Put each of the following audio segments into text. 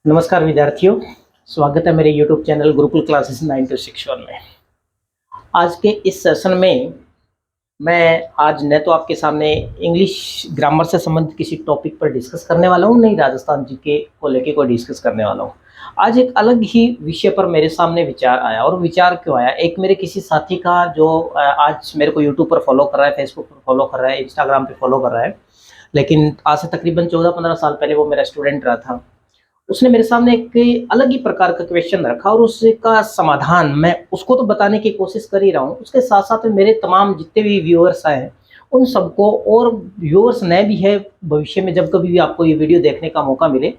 नमस्कार विद्यार्थियों, स्वागत है मेरे YouTube चैनल गुरुकुल क्लासेस 9261 में। आज के इस सेशन में मैं आज न तो आपके सामने इंग्लिश ग्रामर से संबंधित किसी टॉपिक पर डिस्कस करने वाला हूँ, नहीं राजस्थान जीके को लेके कोई डिस्कस करने वाला हूँ। आज एक अलग ही विषय पर मेरे सामने विचार आया। और विचार क्यों आया, एक मेरे किसी साथी का जो आज मेरे को यूट्यूब पर फॉलो कर रहा है, फेसबुक पर फॉलो कर रहा है, इंस्टाग्राम पे फॉलो कर रहा है, लेकिन आज से तकरीबन 14-15 साल पहले वो मेरा स्टूडेंट रहा था। उसने मेरे सामने एक अलग ही प्रकार का क्वेश्चन रखा और उसका समाधान मैं उसको तो बताने की कोशिश कर ही रहा हूँ, उसके साथ साथ मेरे तमाम जितने भी व्यूअर्स आए उन सबको, और व्यूअर्स नए भी है, भविष्य में जब कभी भी आपको ये वीडियो देखने का मौका मिले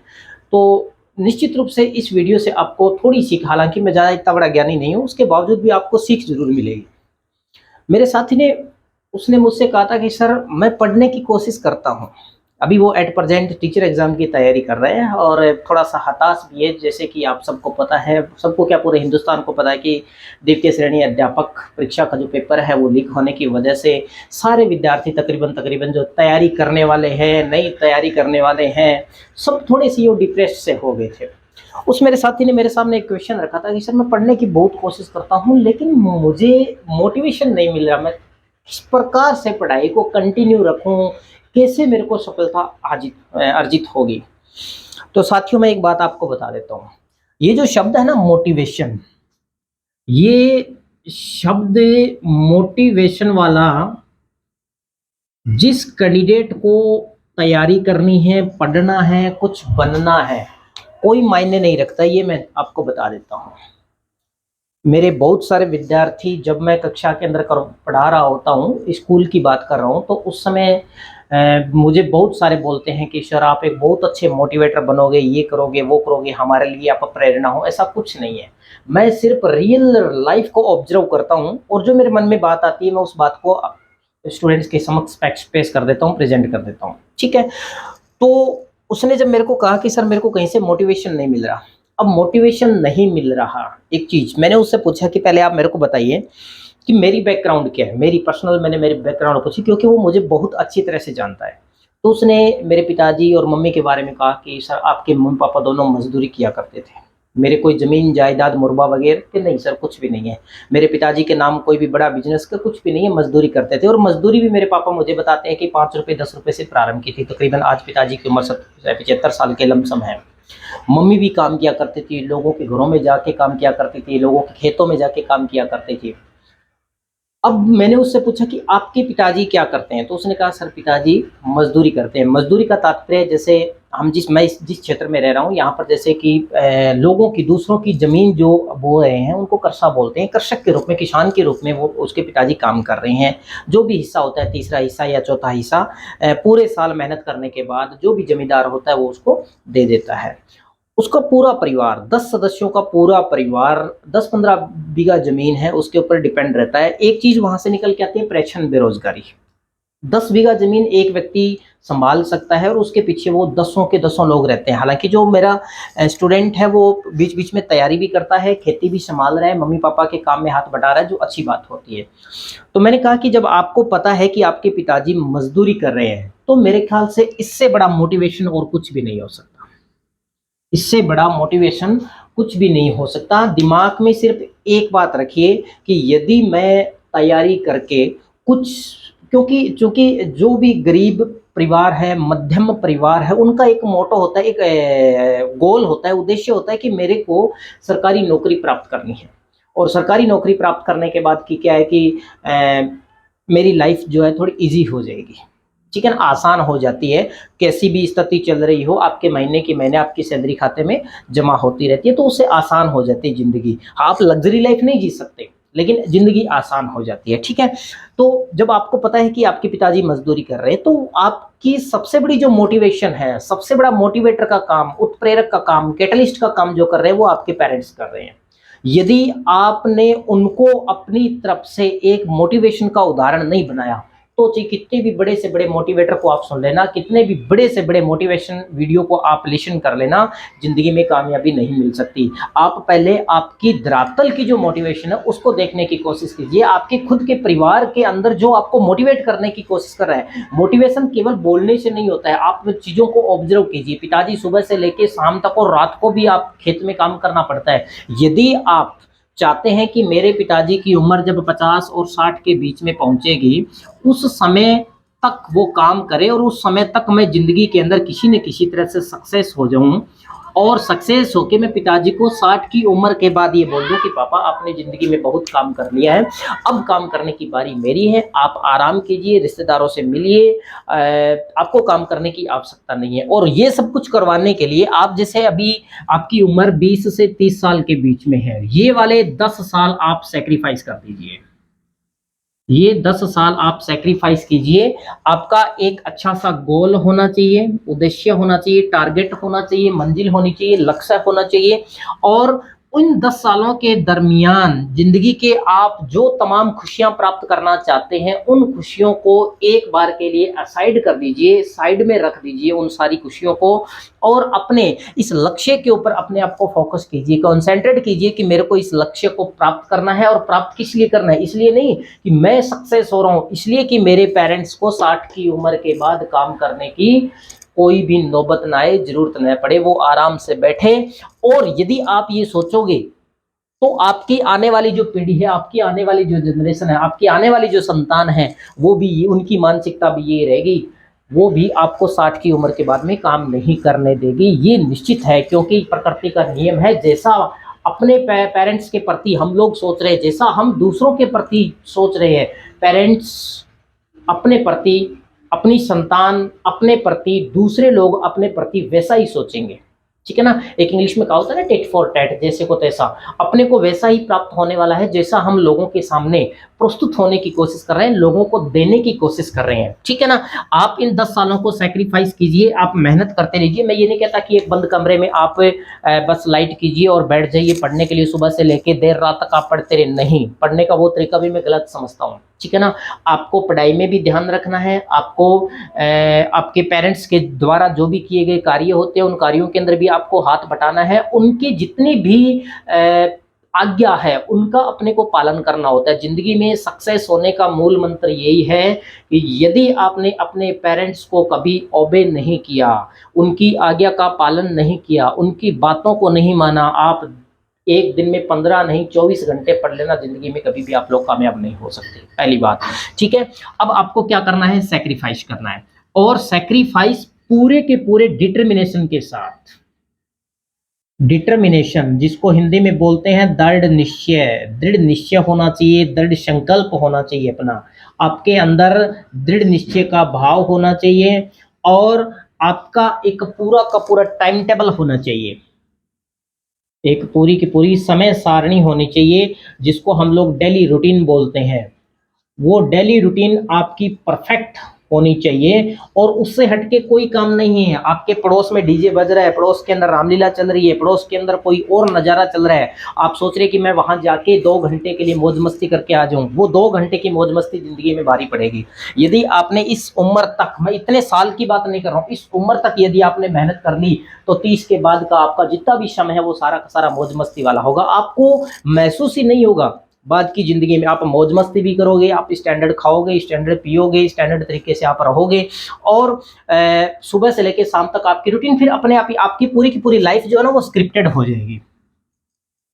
तो निश्चित रूप से इस वीडियो से आपको थोड़ी सीख, हालांकि मैं ज़्यादा इतना बड़ा ज्ञानी नहीं हूँ, उसके बावजूद भी आपको सीख जरूर मिलेगी। मेरे साथी ने उसने मुझसे कहा था कि सर मैं पढ़ने की कोशिश करता हूँ, अभी वो एट प्रेजेंट टीचर एग्जाम की तैयारी कर रहे हैं और थोड़ा सा हताश भी है। जैसे कि आप सबको पता है, सबको क्या पूरे हिंदुस्तान को पता है कि द्वितीय श्रेणी अध्यापक परीक्षा का जो पेपर है वो लीक होने की वजह से सारे विद्यार्थी तकरीबन जो तैयारी करने वाले हैं, नई तैयारी करने वाले हैं, सब थोड़े से वो डिप्रेस से हो गए थे। उस मेरे साथी ने मेरे सामने एक क्वेश्चन रखा था कि सर मैं पढ़ने की बहुत कोशिश करता हूँ लेकिन मुझे मोटिवेशन नहीं मिल रहा, मैं किस प्रकार से पढ़ाई को कंटिन्यू रखूं, कैसे मेरे को सफलता अर्जित होगी। तो साथियों मैं एक बात आपको बता देता हूँ, ये जो शब्द है ना मोटिवेशन, ये शब्द मोटिवेशन वाला जिस कैंडिडेट को तैयारी करनी है, पढ़ना है, कुछ बनना है, कोई मायने नहीं रखता, ये मैं आपको बता देता हूँ। मेरे बहुत सारे विद्यार्थी, जब मैं कक्षा के अंदर पढ़ा रहा होता हूँ, स्कूल की बात कर रहा हूँ, तो उस समय मुझे बहुत सारे बोलते हैं कि सर आप एक बहुत अच्छे मोटिवेटर बनोगे, ये करोगे वो करोगे, हमारे लिए आप प्रेरणा हो। ऐसा कुछ नहीं है, मैं सिर्फ रियल लाइफ को ऑब्जर्व करता हूँ और जो मेरे मन में बात आती है मैं उस बात को स्टूडेंट्स के समक्ष पेश कर देता हूँ, प्रेजेंट कर देता हूँ, ठीक है। तो उसने जब मेरे को कहा कि सर मेरे को कहीं से मोटिवेशन नहीं मिल रहा, अब मोटिवेशन नहीं मिल रहा, एक चीज मैंने उससे पूछा कि पहले आप मेरे को बताइए कि मेरी बैकग्राउंड क्या है, मेरी पर्सनल, मैंने मेरी बैकग्राउंड पूछी क्योंकि वो मुझे बहुत अच्छी तरह से जानता है। तो उसने मेरे पिताजी और मम्मी के बारे में कहा कि सर आपके मम्मी पापा दोनों मजदूरी किया करते थे, मेरे कोई जमीन जायदाद मुरबा वगैरह के नहीं सर, कुछ भी नहीं है, मेरे पिताजी के नाम कोई भी बड़ा बिजनेस का कुछ भी नहीं है, मजदूरी करते थे। और मजदूरी भी मेरे पापा मुझे बताते हैं कि 5 रुपये 10 रुपये से प्रारंभ की थी। तकरीबन आज पिताजी की उम्र 75 साल के लमसम है। मम्मी भी काम किया करती थी, लोगों के घरों में जाके काम किया करती थी, लोगों के खेतों में जाके काम किया करती थी। अब मैंने उससे पूछा कि आपके पिताजी क्या करते हैं, तो उसने कहा सर पिताजी मजदूरी करते हैं। मजदूरी का तात्पर्य, जैसे मैं जिस क्षेत्र में रह रहा हूँ यहाँ पर, जैसे कि लोगों की, दूसरों की जमीन जो बो रहे हैं उनको कृषा बोलते हैं, कृषक के रूप में, किसान के रूप में वो उसके पिताजी काम कर रहे हैं। जो भी हिस्सा होता है, तीसरा हिस्सा या चौथा हिस्सा, पूरे साल मेहनत करने के बाद जो भी जमींदार होता है वो उसको दे देता है। उसका पूरा परिवार, 10 सदस्यों का पूरा परिवार, 10-15 बीघा जमीन है उसके ऊपर डिपेंड रहता है। एक चीज वहां से निकल के आती है, प्रेक्षण बेरोजगारी। 10 बीघा जमीन एक व्यक्ति संभाल सकता है और उसके पीछे वो दसों के दसों लोग रहते हैं। हालांकि जो मेरा स्टूडेंट है वो बीच बीच में तैयारी भी करता है, खेती भी संभाल रहा है, मम्मी पापा के काम में हाथ बटा रहा है, जो अच्छी बात होती है। तो मैंने कहा कि जब आपको पता है कि आपके पिताजी मजदूरी कर रहे हैं तो मेरे ख्याल से इससे बड़ा मोटिवेशन और कुछ भी नहीं हो सकता, इससे बड़ा मोटिवेशन कुछ भी नहीं हो सकता। दिमाग में सिर्फ एक बात रखिए कि यदि मैं तैयारी करके कुछ, क्योंकि चूंकि जो भी गरीब परिवार है, मध्यम परिवार है, उनका एक मोटो होता है, एक गोल होता है, उद्देश्य होता है कि मेरे को सरकारी नौकरी प्राप्त करनी है। और सरकारी नौकरी प्राप्त करने के बाद की क्या है कि मेरी लाइफ जो है थोड़ी इजी हो जाएगी, ठीक है ना, आसान हो जाती है। कैसी भी स्थिति चल रही हो, आपके महीने की महीने आपकी सैलरी खाते में जमा होती रहती है, तो उससे आसान हो जाती है जिंदगी। आप लग्जरी लाइफ नहीं जी सकते लेकिन जिंदगी आसान हो जाती है, ठीक है। तो जब आपको पता है कि आपके पिताजी मजदूरी कर रहे हैं तो आपकी सबसे बड़ी जो मोटिवेशन है, सबसे बड़ा मोटिवेटर का काम, उत्प्रेरक का काम, कैटलिस्ट का काम जो कर रहे हैं वो आपके पेरेंट्स कर रहे हैं। यदि आपने उनको अपनी तरफ से एक मोटिवेशन का उदाहरण नहीं बनाया, तो चाहे कितने भी बड़े से बड़े मोटिवेटर को आप सुन लेना, कितने भी बड़े से बड़े मोटिवेशन वीडियो को आप लिसन कर लेना, जिंदगी में कामयाबी नहीं मिल सकती। आप पहले आपकी धरातल की जो मोटिवेशन है उसको देखने की कोशिश कीजिए, आपके खुद के परिवार के अंदर जो आपको मोटिवेट करने की कोशिश कर रहा है। मोटिवेशन केवल बोलने से नहीं होता है, आप चीजों को ऑब्जर्व कीजिए। पिताजी सुबह से लेकर शाम तक और रात को भी आप खेत में काम करना पड़ता है। यदि आप चाहते हैं कि मेरे पिताजी की उम्र जब 50 और 60 के बीच में पहुंचेगी, उस समय तक वो काम करे और उस समय तक मैं जिंदगी के अंदर किसी न किसी तरह से सक्सेस हो जाऊं, और सक्सेस होके मैं पिताजी को 60 की उम्र के बाद ये बोल दूं कि पापा आपने ज़िंदगी में बहुत काम कर लिया है, अब काम करने की बारी मेरी है, आप आराम कीजिए, रिश्तेदारों से मिलिए, आपको काम करने की आवश्यकता नहीं है। और ये सब कुछ करवाने के लिए आप जैसे अभी आपकी उम्र 20 से 30 साल के बीच में है, ये वाले 10 साल आप सेक्रीफाइस कर दीजिए। ये 10 साल आप सैक्रिफाइस कीजिए। आपका एक अच्छा सा गोल होना चाहिए, उद्देश्य होना चाहिए, टारगेट होना चाहिए, मंजिल होनी चाहिए, लक्ष्य होना चाहिए। और उन 10 सालों के दरमियान जिंदगी के आप जो तमाम खुशियां प्राप्त करना चाहते हैं, उन खुशियों को एक बार के लिए असाइड कर दीजिए, साइड में रख दीजिए उन सारी खुशियों को, और अपने इस लक्ष्य के ऊपर अपने आप को फोकस कीजिए, कंसंट्रेट कीजिए कि मेरे को इस लक्ष्य को प्राप्त करना है। और प्राप्त किस लिए करना है? इसलिए नहीं कि मैं सक्सेस हो रहा हूँ, इसलिए कि मेरे पेरेंट्स को 60 की उम्र के बाद काम करने की कोई भी नौबत ना आए, जरूरत न पड़े, वो आराम से बैठे। और यदि आप ये सोचोगे तो आपकी आने वाली जो पीढ़ी है, आपकी आने वाली जो जनरेशन है, आपकी आने वाली जो संतान है, वो भी उनकी मानसिकता भी ये रहेगी, वो भी आपको 60 की उम्र के बाद में काम नहीं करने देगी। ये निश्चित है, क्योंकि प्रकृति का नियम है, जैसा अपने पेरेंट्स के प्रति हम लोग सोच रहे हैं, जैसा हम दूसरों के प्रति सोच रहे हैं, पेरेंट्स अपने प्रति, अपनी संतान अपने प्रति, दूसरे लोग अपने प्रति वैसा ही सोचेंगे। ठीक है ना? एक इंग्लिश में कहा होता है ना, टेट फॉर टैट, जैसे को तैसा। अपने को वैसा ही प्राप्त होने वाला है जैसा हम लोगों के सामने प्रस्तुत होने की कोशिश कर रहे हैं, लोगों को देने की कोशिश कर रहे हैं। ठीक है ना? आप इन 10 सालों को सैक्रिफाइस कीजिए, आप मेहनत करते रहिए। मैं ये नहीं कहता कि एक बंद कमरे में आप बस लाइट कीजिए और बैठ जाइए पढ़ने के लिए, सुबह से लेकर देर रात तक आप पढ़ते रहे। नहीं, पढ़ने का वो तरीका भी मैं गलत समझता हूँ। ठीक है ना? आपको पढ़ाई में भी ध्यान रखना है, आपको आपके पेरेंट्स के द्वारा जो भी किए गए कार्य होते हैं, उन कार्यों के अंदर भी आपको हाथ बटाना है। उनकी जितनी भी आज्ञा है उनका अपने को पालन करना होता है। जिंदगी में सक्सेस होने का मूल मंत्र यही है कि यदि आपने अपने पेरेंट्स को कभी ओबे नहीं किया, उनकी आज्ञा का पालन नहीं किया, उनकी बातों को नहीं माना, आप एक दिन में 15 नहीं 24 घंटे पढ़ लेना, जिंदगी में कभी भी आप लोग कामयाब नहीं हो सकते, पहली बात। ठीक है? अब आपको क्या करना है? सैक्रिफाइस करना है, और सैक्रिफाइस पूरे के पूरे डिटर्मिनेशन के साथ। डिटर्मिनेशन, जिसको हिंदी में बोलते हैं दृढ़ निश्चय, दृढ़ निश्चय होना चाहिए, दृढ़ संकल्प होना चाहिए अपना। आपके अंदर दृढ़ निश्चय का भाव होना चाहिए, और आपका एक पूरा का पूरा टाइम टेबल होना चाहिए, एक पूरी की पूरी समय सारणी होनी चाहिए, जिसको हम लोग डेली रूटीन बोलते हैं। वो डेली रूटीन आपकी परफेक्ट होनी चाहिए, और उससे हटके कोई काम नहीं है। आपके पड़ोस में डीजे बज रहा है, पड़ोस के अंदर रामलीला चल रही है, पड़ोस के अंदर कोई और नज़ारा चल रहा है, आप सोच रहे कि मैं वहां जाके 2 घंटे के लिए मौज मस्ती करके आ जाऊं, वो 2 घंटे की मौज मस्ती जिंदगी में भारी पड़ेगी। यदि आपने इस उम्र तक, मैं इतने साल की बात नहीं कर रहा हूँ, इस उम्र तक यदि आपने मेहनत कर ली, तो 30 के बाद का आपका जितना भी समय है वो सारा का सारा मौज मस्ती वाला होगा। आपको महसूस ही नहीं होगा बाद की जिंदगी में। आप मौज मस्ती भी करोगे, आप स्टैंडर्ड खाओगे, स्टैंडर्ड पियोगे, स्टैंडर्ड तरीके से आप रहोगे, और सुबह से लेकर शाम तक आपकी रूटीन फिर अपने आप ही, आपकी पूरी की पूरी लाइफ जो है ना वो स्क्रिप्टेड हो जाएगी।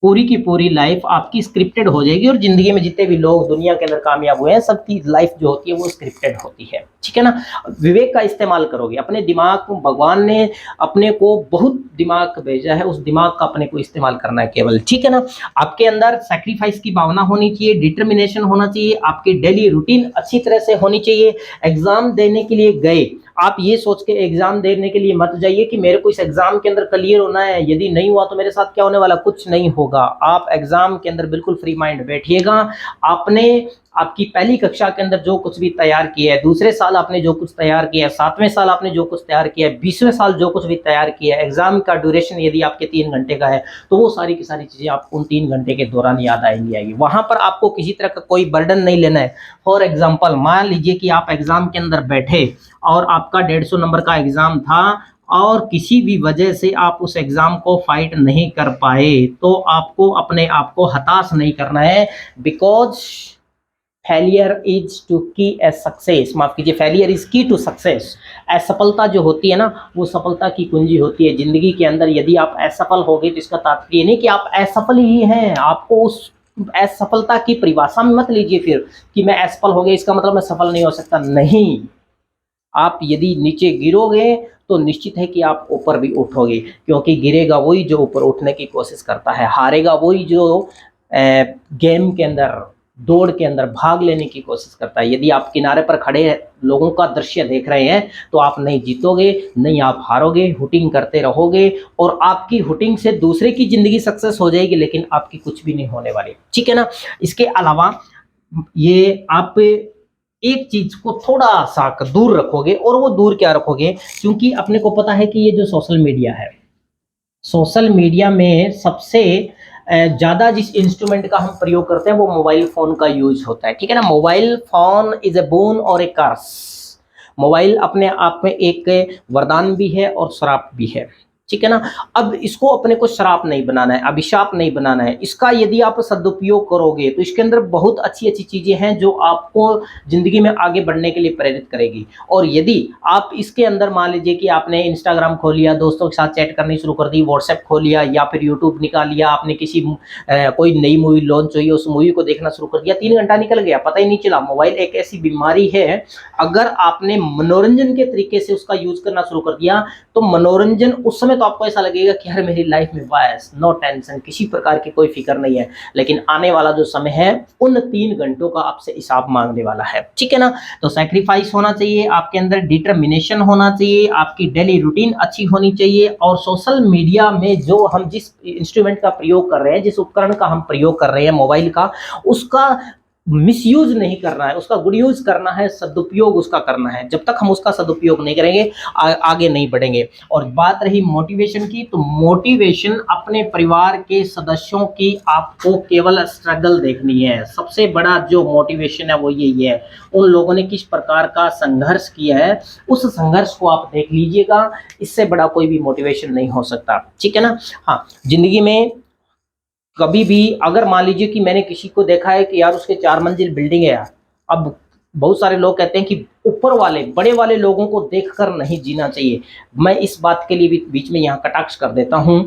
पूरी की पूरी लाइफ आपकी स्क्रिप्टेड हो जाएगी, और जिंदगी में जितने भी लोग दुनिया के अंदर कामयाब हुए हैं, सबकी लाइफ जो होती है वो स्क्रिप्टेड होती है। ठीक है ना? विवेक का इस्तेमाल करोगे, अपने दिमाग को, भगवान ने अपने को बहुत दिमाग भेजा है, उस दिमाग का अपने को इस्तेमाल करना है केवल। ठीक है ना? आपके अंदर सैक्रिफाइस की भावना होनी चाहिए, डिटर्मिनेशन होना चाहिए, आपकी डेली रूटीन अच्छी तरह से होनी चाहिए। एग्जाम देने के लिए गए, आप ये सोच के एग्जाम देने के लिए मत जाइए कि मेरे को इस एग्जाम के अंदर क्लियर होना है, यदि नहीं हुआ तो मेरे साथ क्या होने वाला, कुछ नहीं होगा। आप एग्जाम के अंदर बिल्कुल फ्री माइंड बैठिएगा। आपने आपकी पहली कक्षा के अंदर जो कुछ भी तैयार किया है, दूसरे साल आपने जो कुछ तैयार किया है, 7वें साल आपने जो कुछ तैयार किया है, 20वें साल जो कुछ भी तैयार किया है, एग्जाम का ड्यूरेशन यदि आपके 3 घंटे का है तो वो सारी की सारी चीज़ें आपको उन 3 घंटे के दौरान याद आएंगी। वहाँ पर आपको किसी तरह का कोई बर्डन नहीं लेना है। फॉर एग्जाम्पल मान लीजिए कि आप एग्जाम के अंदर बैठे और आपका 150 नंबर का एग्जाम था और किसी भी वजह से आप उस एग्जाम को फाइट नहीं कर पाए, तो आपको अपने आप को हताश नहीं करना है। बिकॉज फेलियर इज टू की ए सक्सेस, माफ कीजिए, फेलियर इज की टू सक्सेस। असफलता जो होती है ना, वो सफलता की कुंजी होती है जिंदगी के अंदर। यदि आप असफल हो गए तो इसका तात्पर्य नहीं कि आप असफल ही हैं। आपको उस असफलता की परिभाषा में मत लीजिए फिर कि मैं असफल हो गया इसका मतलब मैं सफल नहीं हो सकता। नहीं, आप यदि नीचे गिरोगे तो निश्चित है कि आप ऊपर भी उठोगे, क्योंकि गिरेगा वही जो ऊपर उठने की कोशिश करता है, हारेगा वही जो गेम के अंदर, दौड़ के अंदर भाग लेने की कोशिश करता है। यदि आप किनारे पर खड़े लोगों का दृश्य देख रहे हैं तो आप नहीं जीतोगे, नहीं आप हारोगे, हुटिंग करते रहोगे और आपकी हुटिंग से दूसरे की जिंदगी सक्सेस हो जाएगी, लेकिन आपकी कुछ भी नहीं होने वाली। ठीक है ना। इसके अलावा ये आप एक चीज को थोड़ा सा दूर रखोगे, और वो दूर क्या रखोगे, क्योंकि अपने को पता है कि ये जो सोशल मीडिया है, सोशल मीडिया में सबसे ज्यादा जिस इंस्ट्रूमेंट का हम प्रयोग करते हैं वो मोबाइल फोन का यूज होता है। ठीक है ना। Mobile phone is a bone और ए कर्स। मोबाइल अपने आप में एक वरदान भी है और श्राप भी है। ठीक है ना। अब इसको अपने को श्राप नहीं बनाना है, अभिशाप नहीं बनाना है। इसका यदि आप सदुपयोग करोगे तो इसके अंदर बहुत अच्छी अच्छी चीजें हैं जो आपको जिंदगी में आगे बढ़ने के लिए प्रेरित करेगी। और यदि आप इसके अंदर मान लीजिए कि आपने इंस्टाग्राम खोल लिया, दोस्तों के साथ चैट करनी शुरू कर दी, व्हाट्सएप खोल लिया, या फिर यूट्यूब निकाल लिया, आपने किसी कोई नई मूवी लॉन्च हुई उस मूवी को देखना शुरू कर दिया, 3 घंटा निकल गया पता ही नहीं चला। मोबाइल एक ऐसी बीमारी है, अगर आपने मनोरंजन के तरीके से उसका यूज करना शुरू कर दिया तो मनोरंजन उस समय तो आपको ऐसा लगेगा कि यार मेरी लाइफ में बस नो टेंशन, किसी प्रकार की कोई फिक्र नहीं है, लेकिन आने वाला जो समय है उन 3 घंटों का आपसे हिसाब मांगने वाला है। ठीक है ना। तो सैक्रिफाइस होना चाहिए, आपके अंदर डिटर्मिनेशन होना चाहिए, आपकी डेली रूटीन अच्छी होनी चाहिए, और सोशल मीडिया में जो हम जिस इंस्ट्रूमेंट का प्रयोग कर रहे हैं, जिस उपकरण का हम प्रयोग कर रहे हैं मोबाइल का, उसका मिसयूज नहीं करना है, उसका गुड यूज करना है, सदुपयोग उसका करना है। जब तक हम उसका सदुपयोग नहीं करेंगे आगे नहीं बढ़ेंगे। और बात रही मोटिवेशन की, तो मोटिवेशन अपने परिवार के सदस्यों की आपको केवल स्ट्रगल देखनी है। सबसे बड़ा जो मोटिवेशन है वो यही है, उन लोगों ने किस प्रकार का संघर्ष किया है उस संघर्ष को आप देख लीजिएगा। इससे बड़ा कोई भी मोटिवेशन नहीं हो सकता। ठीक है ना। हाँ, जिंदगी में कभी भी अगर मान लीजिए कि मैंने किसी को देखा है कि यार उसके 4 मंजिल बिल्डिंग है यार, अब बहुत सारे लोग कहते हैं कि ऊपर वाले बड़े वाले लोगों को देखकर नहीं जीना चाहिए। मैं इस बात के लिए भी बीच में यहाँ कटाक्ष कर देता हूँ,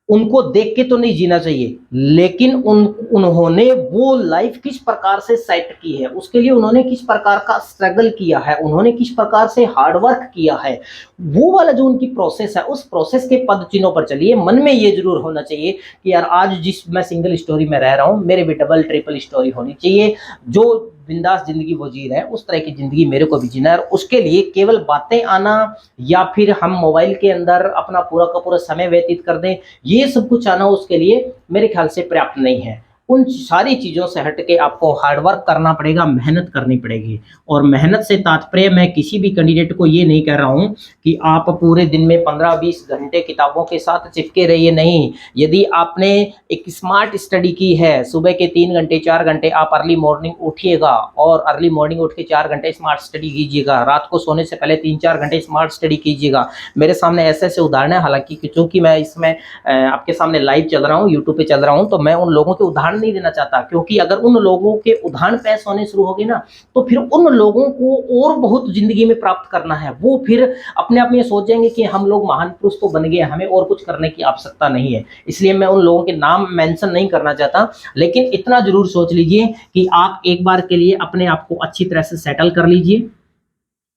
उनको देख के तो नहीं जीना चाहिए, लेकिन उन्होंने वो लाइफ किस प्रकार से सेट की है, उसके लिए उन्होंने किस प्रकार का स्ट्रगल किया है, उन्होंने किस प्रकार से हार्ड वर्क किया है, वो वाला जो उनकी प्रोसेस है, उस प्रोसेस के पद चिन्हों पर चलिए। मन में ये जरूर होना चाहिए कि यार आज जिस मैं सिंगल स्टोरी में रह रहा हूँ, मेरे भी डबल ट्रिपल स्टोरी होनी चाहिए। जो बिंदास जिंदगी वो जी रहे हैं उस तरह की जिंदगी मेरे को भी जीना है। और उसके लिए केवल बातें आना या फिर हम मोबाइल के अंदर अपना पूरा का पूरा समय व्यतीत कर दें, ये सब कुछ आना उसके लिए मेरे ख्याल से पर्याप्त नहीं है। उन सारी चीज़ों से हट के आपको हार्डवर्क करना पड़ेगा, मेहनत करनी पड़ेगी। और मेहनत से तात्पर्य मैं किसी भी कैंडिडेट को ये नहीं कह रहा हूँ कि आप पूरे दिन में 15-20 घंटे किताबों के साथ चिपके रहिए, नहीं। यदि आपने एक स्मार्ट स्टडी की है, सुबह के 3 घंटे 4 घंटे आप अर्ली मॉर्निंग उठिएगा और अर्ली मॉर्निंग उठ के 4 घंटे स्मार्ट स्टडी कीजिएगा, रात को सोने से पहले 3-4 घंटे स्मार्ट स्टडी कीजिएगा। मेरे सामने ऐसे ऐसे उदाहरण है, हालांकि चूंकि मैं इसमें आपके सामने लाइव चल रहा हूँ, यूट्यूब पे चल रहा हूँ, तो मैं उन लोगों के उदाहरण नहीं देना चाहता, क्योंकि अगर उन लोगों के उदाहरण पेश होने शुरू हो गए ना, तो फिर उन लोगों को और बहुत जिंदगी में प्राप्त करना है। वो फिर अपने आप में सोच जाएंगे कि हम लोग महान पुरुष तो बन गए, हमें और कुछ करने की आवश्यकता नहीं है। इसलिए मैं उन लोगों के नाम मेंशन नहीं करना चाहता, लेकिन इतना जरूर सोच लीजिए कि आप एक बार के लिए अपने आप को अच्छी तरह से सेटल कर लीजिए।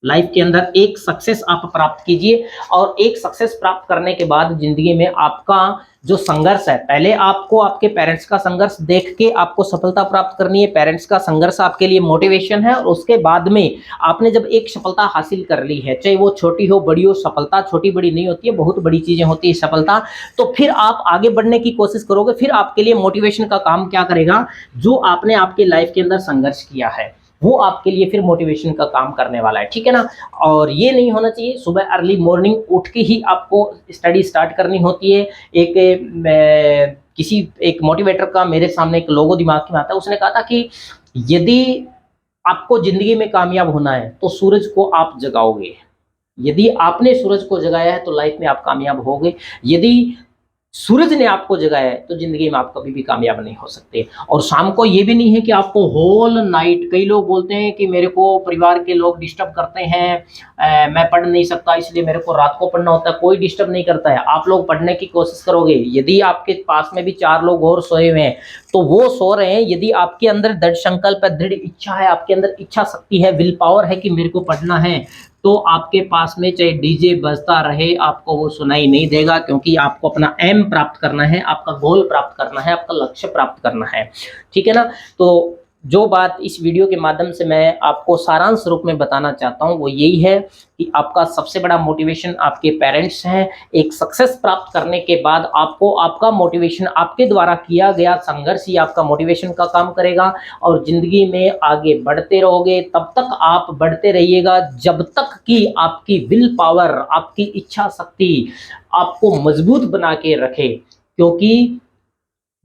लाइफ के अंदर एक सक्सेस आप प्राप्त कीजिए, और एक सक्सेस प्राप्त करने के बाद जिंदगी में आपका जो संघर्ष है, पहले आपको आपके पेरेंट्स का संघर्ष देख के आपको सफलता प्राप्त करनी है। पेरेंट्स का संघर्ष आपके लिए मोटिवेशन है, और उसके बाद में आपने जब एक सफलता हासिल कर ली है, चाहे वो छोटी हो बड़ी हो, सफलता छोटी बड़ी नहीं होती है, बहुत बड़ी चीजें होती है सफलता, तो फिर आप आगे बढ़ने की कोशिश करोगे। फिर आपके लिए मोटिवेशन का काम क्या करेगा, जो आपने आपके लाइफ के अंदर संघर्ष किया है वो आपके लिए फिर मोटिवेशन का काम करने वाला है, ठीक है ना। और ये नहीं होना चाहिए सुबह अर्ली मॉर्निंग उठ के ही आपको स्टडी स्टार्ट करनी होती है। किसी एक मोटिवेटर का मेरे सामने एक लोगो दिमाग में आता है, उसने कहा था कि यदि आपको जिंदगी में कामयाब होना है तो सूरज को आप जगाओगे, यदि आपने सूरज को जगाया है तो लाइफ में आप कामयाब होगे, यदि सूरज ने आपको जगाया है तो जिंदगी में आप कभी भी कामयाब नहीं हो सकते। और शाम को ये भी नहीं है कि आपको होल नाइट, कई लोग बोलते हैं कि मेरे को परिवार के लोग डिस्टर्ब करते हैं, मैं पढ़ नहीं सकता इसलिए मेरे को रात को पढ़ना होता है। कोई डिस्टर्ब नहीं करता है, आप लोग पढ़ने की कोशिश करोगे, यदि आपके पास में भी 4 लोग और सोए हुए हैं तो वो सो रहे हैं, यदि आपके अंदर दृढ़ संकल्प है, दृढ़ इच्छा है, आपके अंदर इच्छा शक्ति है, विल पावर है कि मेरे को पढ़ना है, तो आपके पास में चाहे डीजे बजता रहे आपको वो सुनाई नहीं देगा, क्योंकि आपको अपना एम प्राप्त करना है, आपका गोल प्राप्त करना है, आपका लक्ष्य प्राप्त करना है, ठीक है ना। तो जो बात इस वीडियो के माध्यम से मैं आपको सारांश रूप में बताना चाहता हूँ वो यही है कि आपका सबसे बड़ा मोटिवेशन आपके पेरेंट्स हैं। एक सक्सेस प्राप्त करने के बाद आपको आपका मोटिवेशन, आपके द्वारा किया गया संघर्ष ही आपका मोटिवेशन का काम करेगा, और जिंदगी में आगे बढ़ते रहोगे। तब तक आप बढ़ते रहिएगा जब तक कि आपकी विल पावर, आपकी इच्छा शक्ति आपको मजबूत बना के रखे, क्योंकि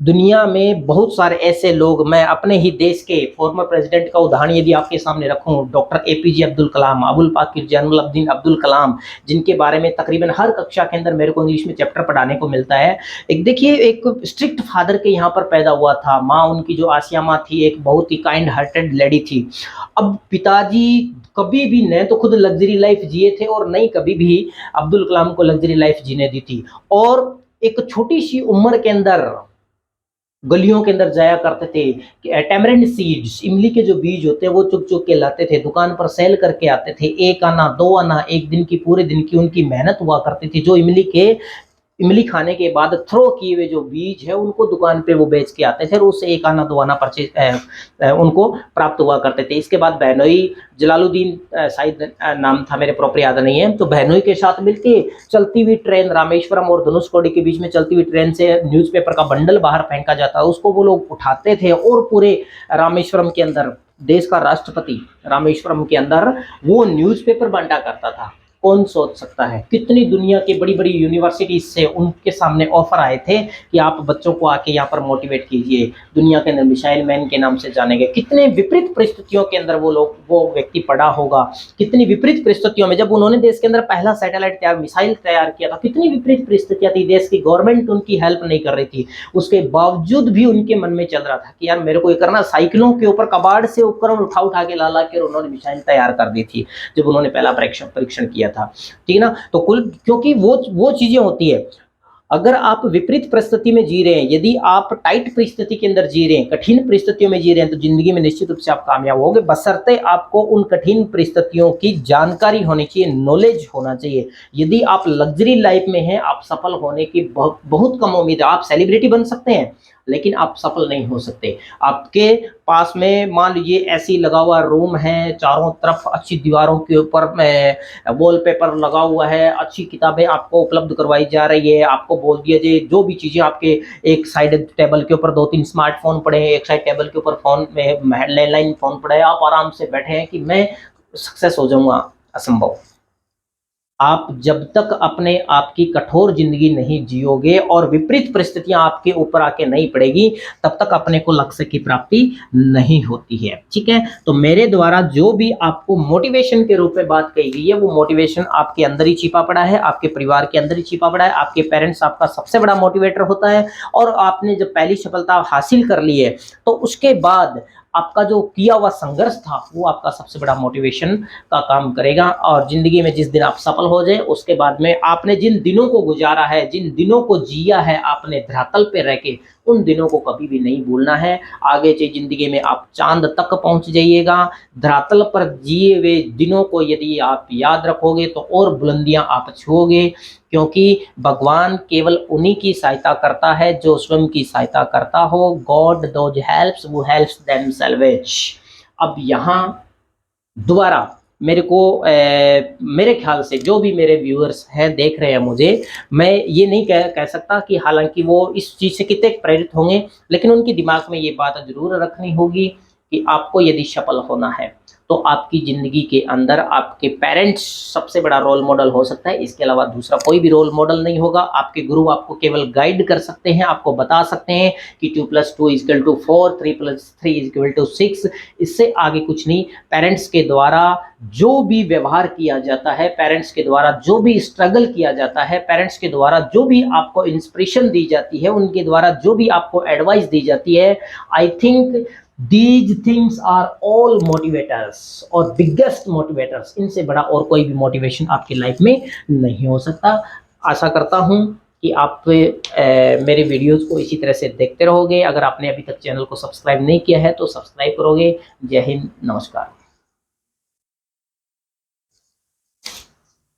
दुनिया में बहुत सारे ऐसे लोग, मैं अपने ही देश के फॉर्मर प्रेसिडेंट का उदाहरण यदि आपके सामने रखूं, डॉक्टर एपीजे अब्दुल कलाम, अबुल पाकिर जैनुलब्दीन अब्दुल कलाम, जिनके बारे में तकरीबन हर कक्षा के अंदर मेरे को इंग्लिश में चैप्टर पढ़ाने को मिलता है। एक देखिए, एक स्ट्रिक्ट फादर के यहाँ पर पैदा हुआ था, माँ उनकी जो आसिया माँ थी एक बहुत ही काइंड हार्टेड लेडी थी। अब पिताजी कभी भी न तो खुद लग्जरी लाइफ जिए थे और नहीं कभी भी अब्दुल कलाम को लग्जरी लाइफ जीने दी थी, और एक छोटी सी उम्र के अंदर गलियों के अंदर जाया करते थे, टेमरिंड सीड्स, इमली के जो बीज होते हैं वो चुग चुग के लाते थे, दुकान पर सेल करके आते थे, 1 आना 2 आना, एक दिन की पूरे दिन की उनकी मेहनत हुआ करती थी। जो इमली खाने के बाद थ्रो किए हुए जो बीज है उनको दुकान पे वो बेच के आते थे, और उससे 1 आना 2 आना परचेज उनको प्राप्त हुआ करते थे। इसके बाद बहनोई जलालुद्दीन शायद नाम था, मेरे प्रॉपर याद नहीं है, तो बहनोई के साथ मिलके चलती हुई ट्रेन, रामेश्वरम और धनुषकोडी के बीच में चलती हुई ट्रेन से न्यूज़पेपर का बंडल बाहर फेंका जाता, उसको वो लोग उठाते थे और पूरे रामेश्वरम के अंदर, देश का राष्ट्रपति रामेश्वरम के अंदर वो न्यूज़पेपर बांटा करता था। कौन सोच सकता है, कितनी दुनिया की बड़ी बड़ी यूनिवर्सिटीज से उनके सामने ऑफर आए थे कि आप बच्चों को आके यहाँ पर मोटिवेट कीजिए, दुनिया के अंदर मिसाइल मैन के नाम से जाने गए। कितने विपरीत परिस्थितियों के अंदर वो व्यक्ति पड़ा होगा, कितनी विपरीत परिस्थितियों में, जब उन्होंने देश के अंदर पहला सैटेलाइट मिसाइल तैयार किया था, कितनी विपरीत परिस्थितियां थी, देश की गवर्नमेंट उनकी हेल्प नहीं कर रही थी, उसके बावजूद भी उनके मन में चल रहा था कि यार मेरे को ये करना। साइकिलों के ऊपर कबाड़ से उपकरण उठा उठा के ला के उन्होंने मिसाइल तैयार कर दी थी जब उन्होंने पहला परीक्षण किया था, ठीक है ना। तो कुल, क्योंकि वो चीजें होती है, अगर आप विपरीत परिस्थिति में जी रहे हैं, यदि आप टाइट परिस्थिति के अंदर जी रहे हैं, कठिन परिस्थितियों में जी रहे हैं, तो जिंदगी में निश्चित रूप से आप कामयाब होंगे, बशर्ते आपको उन कठिन परिस्थितियों की जानकारी होनी चाहिए, नॉलेज होना चाहिए। यदि आप लग्जरी लाइफ में हैं, आप सफल होने की बहुत कम उम्मीद है। आप सेलिब्रिटी बन सकते हैं लेकिन आप सफल नहीं हो सकते। आपके पास में मान लीजिए ऐसी लगा हुआ रूम है, चारों तरफ अच्छी दीवारों के ऊपर वॉलपेपर लगा हुआ है, अच्छी किताबें आपको उपलब्ध करवाई जा रही है, आपको बोल दिया जाए जो भी चीज़ें आपके, एक साइड टेबल के ऊपर 2-3 स्मार्टफोन पड़े हैं, एक साइड टेबल के ऊपर फोन में लैंडलाइन फोन पड़ा है, आप आराम से बैठे हैं कि मैं सक्सेस हो जाऊंगा, असंभव। आप जब तक अपने आप की कठोर जिंदगी नहीं जियोगे और विपरीत परिस्थितियां आपके ऊपर आके नहीं पड़ेगी, तब तक अपने को लक्ष्य की प्राप्ति नहीं होती है, ठीक है। तो मेरे द्वारा जो भी आपको मोटिवेशन के रूप में बात कही गई है, वो मोटिवेशन आपके अंदर ही छिपा पड़ा है, आपके परिवार के अंदर ही छिपा पड़ा है। आपके पेरेंट्स आपका सबसे बड़ा मोटिवेटर होता है, और आपने जब पहली सफलता हासिल कर ली है तो उसके बाद आपका जो किया हुआ संघर्ष था वो आपका सबसे बड़ा मोटिवेशन का काम करेगा। और जिंदगी में जिस दिन आप सफल हो जाए, उसके बाद में आपने जिन दिनों को गुजारा है, जिन दिनों को जिया है आपने धरातल पे रह के, उन दिनों को कभी भी नहीं भूलना है। आगे चल ज़िंदगी में आप चाँद तक पहुँच जाइएगा। धरातल पर जिए हुए दिनों को यदि आप याद रखोगे तो और बुलंदियाँ आप छुओगे, क्योंकि भगवान केवल उन्हीं की सहायता करता है जो स्वयं की सहायता करता हो। God those helps who helps themselves. अब यहाँ दोबारा मेरे को मेरे ख्याल से जो भी मेरे व्यूअर्स हैं देख रहे हैं मुझे, मैं ये नहीं कह सकता कि हालांकि वो इस चीज़ से कितने प्रेरित होंगे, लेकिन उनके दिमाग में ये बात जरूर रखनी होगी कि आपको यदि सफल होना है तो आपकी ज़िंदगी के अंदर आपके पेरेंट्स सबसे बड़ा रोल मॉडल हो सकता है। इसके अलावा दूसरा कोई भी रोल मॉडल नहीं होगा। आपके गुरु आपको केवल गाइड कर सकते हैं, आपको बता सकते हैं कि 2+2=4, 3+3=6। इससे आगे कुछ नहीं। पेरेंट्स के द्वारा जो भी व्यवहार किया जाता है, पेरेंट्स के द्वारा जो भी स्ट्रगल किया जाता है, पेरेंट्स के द्वारा जो भी आपको इंस्पिरेशन दी जाती है, उनके द्वारा जो भी आपको एडवाइस दी जाती है, I think these things are all motivators और बिगेस्ट मोटिवेटर्स। इनसे बड़ा और कोई भी मोटिवेशन आपकी लाइफ में नहीं हो सकता। आशा करता हूँ कि आप मेरे वीडियोस को इसी तरह से देखते रहोगे। अगर आपने अभी तक चैनल को सब्सक्राइब नहीं किया है तो सब्सक्राइब करोगे। जय हिंद, नमस्कार।